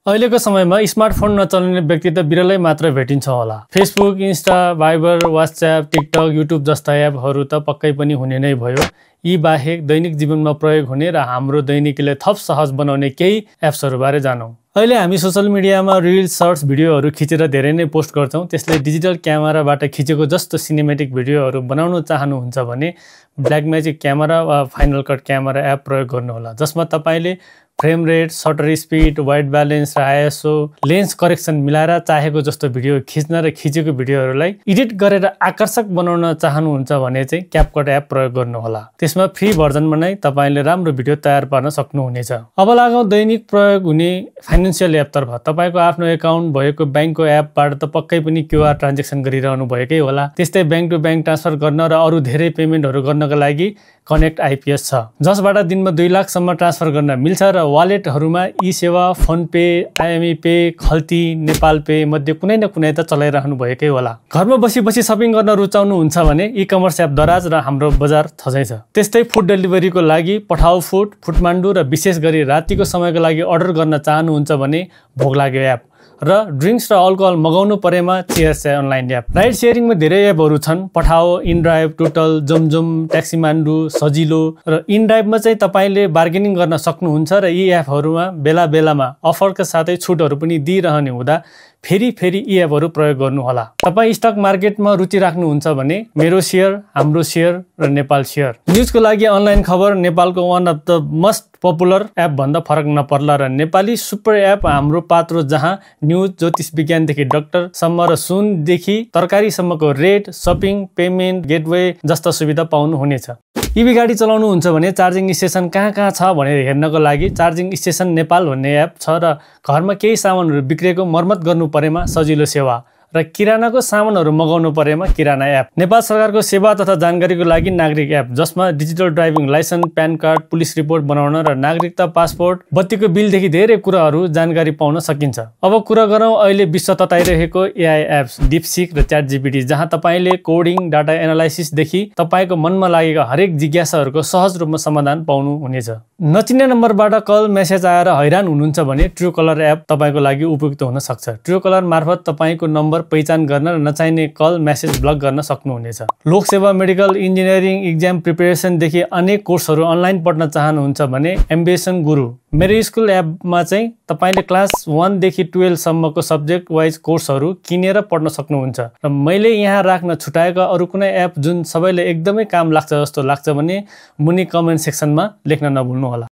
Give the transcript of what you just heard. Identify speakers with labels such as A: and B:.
A: अहिलेको समयमा स्मार्टफोन नचल्ने व्यक्ति त बिरलै मात्र भेटिन्छ होला। Facebook, Insta, Viber, WhatsApp, TikTok, YouTube जस्ता एपहरू त पक्कै पनि हुने नै भयो। यी बाहेक दैनिक जीवनमा प्रयोग हुने र हाम्रो दैनिकीलाई थप सहज बनाउने केही एप्सहरू बारे जानौँ। अहिले हामी सोशल मिडियामा रिल्स, सर्ट्स भिडियोहरू खिचेर धेरै नै पोस्ट गर्छौँ। त्यसले डिजिटल क्यामेराबाट खिचेको जस्तो सिनेमेटिक भिडियोहरू बनाउन चाहनुहुन्छ भने ब्ल्याकम्याजिक क्यामेरा वा फाइनल कट क्यामेरा एप प्रयोग गर्नुहोला, जसमा तपाईले frame rate, shutter speed, white balance र आइएसओ लेन्स करेक्सन मिलाएर चाहेको जस्तो भिडियो खिच्न र खिचेको भिडियोहरूलाई एडिट गरेर आकर्षक बनाउन चाहनुहुन्छ भने चाहिँ क्यापकट एप प्रयोग गर्नुहोला। त्यसमा फ्री भर्जनमा नै तपाईले राम्रो भिडियो तयार पार्न सक्नुहुनेछ। अब लागौँ दैनिक प्रयोग हुने फाइनेन्सियल एपतर्फ। तपाईको आफ्नो एकाउन्ट भएको ब्याङ्कको एपबाट त पक्कै पनि क्यूआर ट्रान्जेक्सन गरिरहनु भएकै होला। त्यस्तै ब्याङ्क टु ब्याङ्क ट्रान्सफर गर्न र अरू धेरै पेमेन्टहरू गर्नका लागि कनेक्ट आइपीएस छ, जसबाट दिनमा 2 लाखसम्म ट्रान्सफर गर्न मिल्छ र वालेटहरूमा ई सेवा, फोन पे, आइएमई पे, खल्ती, नेपाल पे मध्ये कुनै न कुनै त चलाइरहनु भएकै होला। घरमा बसी सपिङ गर्न रुचाउनुहुन्छ भने ई कमर्स एप दराज र हाम्रो बजार थजै छ। त्यस्तै फुड डेलिभरीको लागि पठाउ फुड, फुडमान्डु र विशेष गरी रातिको समयको लागि अर्डर गर्न चाहनुहुन्छ भने भोग लाग्यो एप र ड्रिङ्क्स र अल्कोहल मगाउनु परेमा चेयर्स अनलाइन एप। राइड सेयरिङमा धेरै एपहरू छन्। पठाओ, इनड्राइभ, टोटल, जमजम, ट्याक्सीमान्डु, सजिलो र इनड्राइभमा चाहिँ तपाईले बार्गेनिङ गर्न सक्नुहुन्छ र यी एपहरूमा बेला बेलामा अफरका साथै छुटहरू पनि दिइरहने हुँदा फेरि यी एपहरू प्रयोग गर्नुहोला। तपाईँ स्टक मार्केटमा रुचि राख्नुहुन्छ भने मेरो सेयर, हाम्रो सेयर र नेपाल सेयर। न्युजको लागि अनलाइन खबर नेपालको one of the most popular app भन्दा फरक नपर्ला र नेपाली सुपर एप हाम्रो पात्रो, जहाँ न्युज, ज्योतिष विज्ञानदेखि डाक्टरसम्म र सुनदेखि तरकारीसम्मको रेट, सपिङ, पेमेन्ट, गेटवे जस्ता सुविधा पाउनुहुनेछ। इभी गाडी चलाउनुहुन्छ भने चार्जिङ स्टेसन कहाँ छ भनेर हेर्नको लागि चार्जिङ स्टेसन नेपाल भन्ने एप छ र घरमा केही सामानहरू बिग्रेको मर्मत गर्नु परेमा सजिलो सेवा र किरानाको सामानहरू मगाउनु परेमा किराना एप। नेपाल सरकारको सेवा तथा जानकारीको लागि नागरिक एप, जसमा digital driving licence, PAN card, police report बनाउन र नागरिकता पासपोर्ट, बत्तीको बिलदेखि धेरै कुराहरू जानकारी पाउन सकिन्छ। अब कुरा गरौँ अहिले विश्व तताइरहेको एआई एप्स डिपसिक र च्याट जीपीटी, जहाँ तपाईले कोडिङ, डाटा एनालाइसिसदेखि तपाईको मनमा लागेका हरेक जिज्ञासाहरूको सहज रूपमा समाधान पाउनुहुनेछ। नचिन्ने नम्बरबाट कल, मेसेज आएर हैरान हुनुहुन्छ भने ट्रु कलर एप तपाईको लागि उपयुक्त हुन सक्छ। ट्रु कलर मार्फत तपाईको नम्बर पहिचान गर्न र नचाहिने कल, मेसेज ब्लक गर्न सक्नुहुनेछ। लोकसेवा, मेडिकल, इन्जिनियरिङ, इक्जाम प्रिपरेसनदेखि अनेक कोर्सहरू अनलाइन पढ्न चाहनुहुन्छ भने एम्बिसन गुरु मेरो स्कुल एपमा चाहिँ तपाईले क्लास 1 देखि 12 सम्मको सब्जेक्ट वाइज कोर्सहरू किनेर पढ्न सक्नुहुन्छ। र मैले यहाँ राख्न छुटाएका अरू कुनै एप जुन सबैले एकदमै काम लाग्छ जस्तो लाग्छ भने मुनि कमेन्ट सेक्सनमा लेख्न नभुल्नुहोला।